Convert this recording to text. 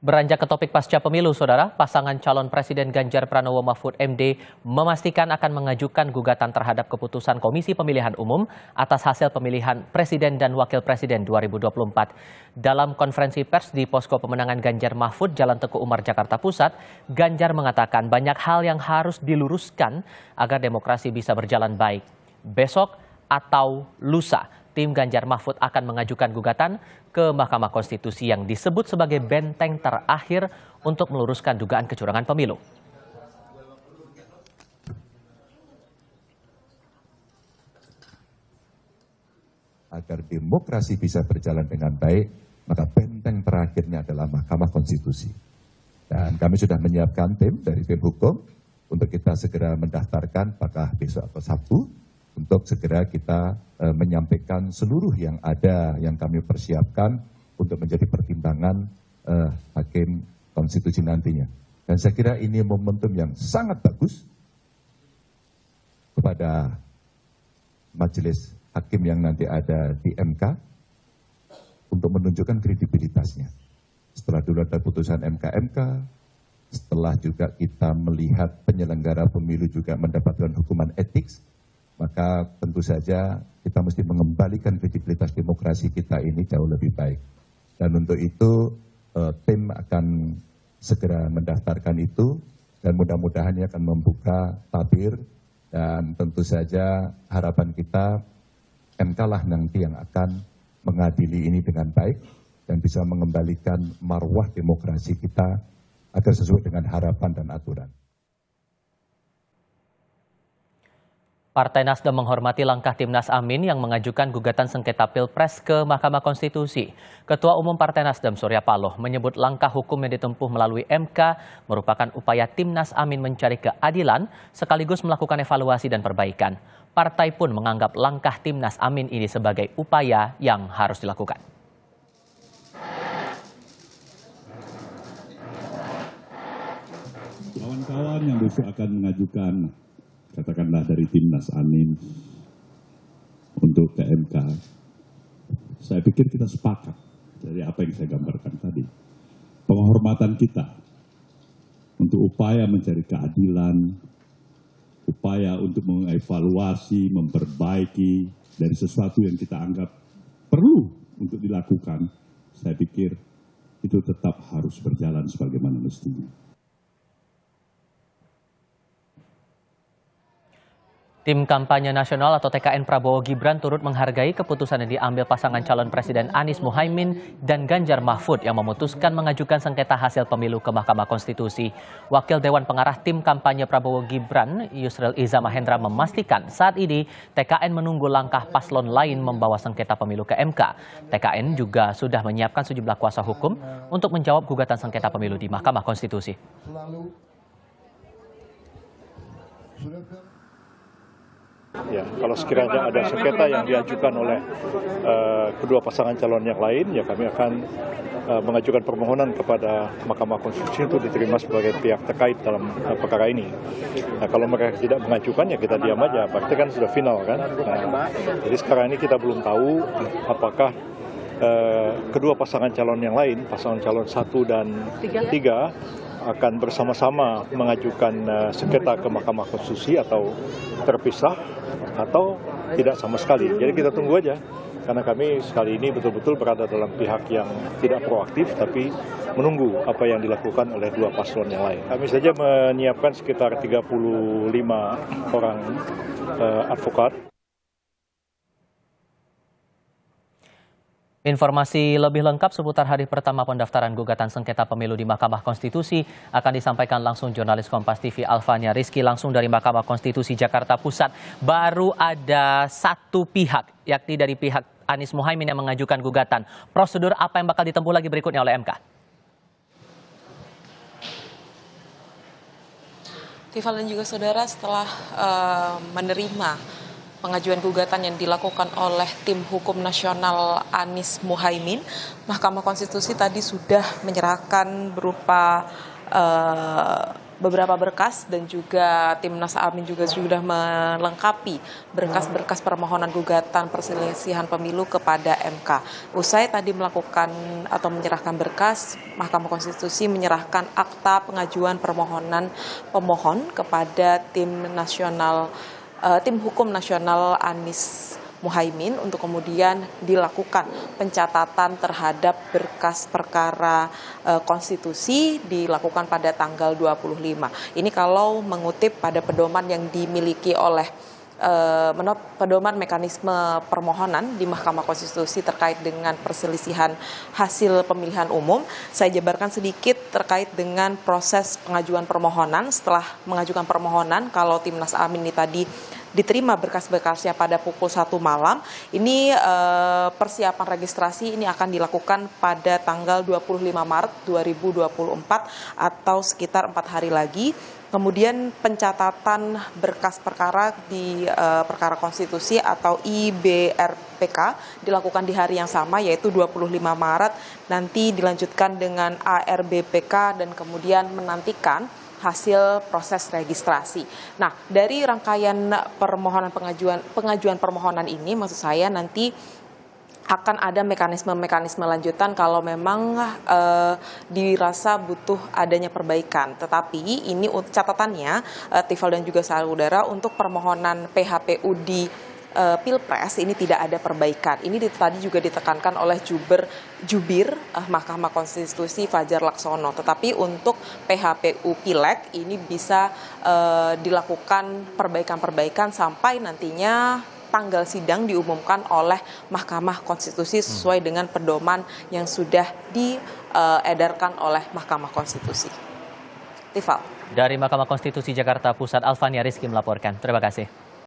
Beranjak ke topik pasca pemilu, Saudara, pasangan calon Presiden Ganjar Pranowo Mahfud MD memastikan akan mengajukan gugatan terhadap keputusan Komisi Pemilihan Umum atas hasil pemilihan Presiden dan Wakil Presiden 2024. Dalam konferensi pers di Posko Pemenangan Ganjar Mahfud, Jalan Teguh Umar, Jakarta Pusat, Ganjar mengatakan banyak hal yang harus diluruskan agar demokrasi bisa berjalan baik. Besok atau lusa, tim Ganjar Mahfud akan mengajukan gugatan ke Mahkamah Konstitusi yang disebut sebagai benteng terakhir untuk meluruskan dugaan kecurangan pemilu. Agar demokrasi bisa berjalan dengan baik, maka benteng terakhirnya adalah Mahkamah Konstitusi. Dan kami sudah menyiapkan tim dari tim hukum untuk kita segera mendaftarkan apakah besok atau Sabtu, untuk segera kita menyampaikan seluruh yang ada yang kami persiapkan untuk menjadi pertimbangan hakim konstitusi nantinya. Dan saya kira ini momentum yang sangat bagus kepada majelis hakim yang nanti ada di MK untuk menunjukkan kredibilitasnya. Setelah dulu ada putusan MK, setelah juga kita melihat penyelenggara pemilu juga mendapatkan hukuman etik, maka tentu saja kita mesti mengembalikan kredibilitas demokrasi kita ini jauh lebih baik. Dan untuk itu tim akan segera mendaftarkan itu dan mudah-mudahan ini akan membuka tabir dan tentu saja harapan kita MK lah nanti yang akan mengadili ini dengan baik dan bisa mengembalikan marwah demokrasi kita agar sesuai dengan harapan dan aturan. Partai Nasdem menghormati langkah Timnas Amin yang mengajukan gugatan sengketa Pilpres ke Mahkamah Konstitusi. Ketua Umum Partai Nasdem, Surya Paloh, menyebut langkah hukum yang ditempuh melalui MK merupakan upaya Timnas Amin mencari keadilan sekaligus melakukan evaluasi dan perbaikan. Partai pun menganggap langkah Timnas Amin ini sebagai upaya yang harus dilakukan. Kawan-kawan yang besok akan mengajukan katakanlah dari Timnas Amin untuk ke MK, saya pikir kita sepakat dari apa yang saya gambarkan tadi. Penghormatan kita untuk upaya mencari keadilan, upaya untuk mengevaluasi, memperbaiki dari sesuatu yang kita anggap perlu untuk dilakukan, saya pikir itu tetap harus berjalan sebagaimana mestinya. Tim Kampanye Nasional atau TKN Prabowo Gibran turut menghargai keputusan yang diambil pasangan calon Presiden Anies Muhaimin dan Ganjar Mahfud yang memutuskan mengajukan sengketa hasil pemilu ke Mahkamah Konstitusi. Wakil Dewan Pengarah Tim Kampanye Prabowo Gibran, Yusril Iza Mahendra, memastikan saat ini TKN menunggu langkah paslon lain membawa sengketa pemilu ke MK. TKN juga sudah menyiapkan sejumlah kuasa hukum untuk menjawab gugatan sengketa pemilu di Mahkamah Konstitusi. Ya, kalau sekiranya ada sengketa yang diajukan oleh kedua pasangan calon yang lain, ya kami akan mengajukan permohonan kepada Mahkamah Konstitusi untuk diterima sebagai pihak terkait dalam perkara ini. Nah, kalau mereka tidak mengajukan, ya kita diam aja, berarti kan sudah final kan. Nah, jadi sekarang ini kita belum tahu apakah kedua pasangan calon yang lain, pasangan calon 1 dan 3, akan bersama-sama mengajukan sengketa ke Mahkamah Konstitusi atau terpisah atau tidak sama sekali. Jadi kita tunggu aja, karena kami sekali ini betul-betul berada dalam pihak yang tidak proaktif tapi menunggu apa yang dilakukan oleh dua paslon yang lain. Kami saja menyiapkan sekitar 35 orang advokat. Informasi lebih lengkap seputar hari pertama pendaftaran gugatan sengketa pemilu di Mahkamah Konstitusi akan disampaikan langsung jurnalis Kompas TV Alfanya Rizky langsung dari Mahkamah Konstitusi Jakarta Pusat. Baru ada satu pihak, yakni dari pihak Anies Muhaimin yang mengajukan gugatan. Prosedur apa yang bakal ditempuh lagi berikutnya oleh MK? Tifal dan juga saudara, setelah menerima pengajuan gugatan yang dilakukan oleh tim hukum nasional Anies Muhaimin, Mahkamah Konstitusi tadi sudah menyerahkan berupa beberapa berkas dan juga Timnas Amin juga sudah melengkapi berkas-berkas permohonan gugatan perselisihan pemilu kepada MK. Usai tadi melakukan atau menyerahkan berkas, Mahkamah Konstitusi menyerahkan akta pengajuan permohonan pemohon kepada tim hukum nasional Anies Muhaimin untuk kemudian dilakukan pencatatan terhadap berkas perkara konstitusi dilakukan pada tanggal 25. Ini kalau mengutip pada pedoman yang dimiliki oleh pedoman mekanisme permohonan di Mahkamah Konstitusi terkait dengan perselisihan hasil pemilihan umum. Saya jabarkan sedikit terkait dengan proses pengajuan permohonan. Setelah mengajukan permohonan, kalau Timnas Amin ini tadi diterima berkas-berkasnya pada pukul 1 malam. Ini persiapan registrasi ini akan dilakukan pada tanggal 25 Maret 2024 atau sekitar 4 hari lagi. Kemudian pencatatan berkas perkara di perkara konstitusi atau IBRPK dilakukan di hari yang sama yaitu 25 Maret. Nanti dilanjutkan dengan ARBPK dan kemudian menantikan hasil proses registrasi. Nah, dari rangkaian permohonan pengajuan permohonan ini, maksud saya nanti akan ada mekanisme-mekanisme lanjutan kalau memang dirasa butuh adanya perbaikan. Tetapi ini catatannya, Tifal dan juga saudara, untuk permohonan PHPU di Pilpres ini tidak ada perbaikan. Ini tadi juga ditekankan oleh Jubir Mahkamah Konstitusi Fajar Laksono. Tetapi untuk PHPU Pileg ini bisa dilakukan perbaikan-perbaikan sampai nantinya tanggal sidang diumumkan oleh Mahkamah Konstitusi sesuai dengan pedoman yang sudah diedarkan oleh Mahkamah Konstitusi. Tifal. Dari Mahkamah Konstitusi Jakarta Pusat, Alfania Rizky melaporkan. Terima kasih.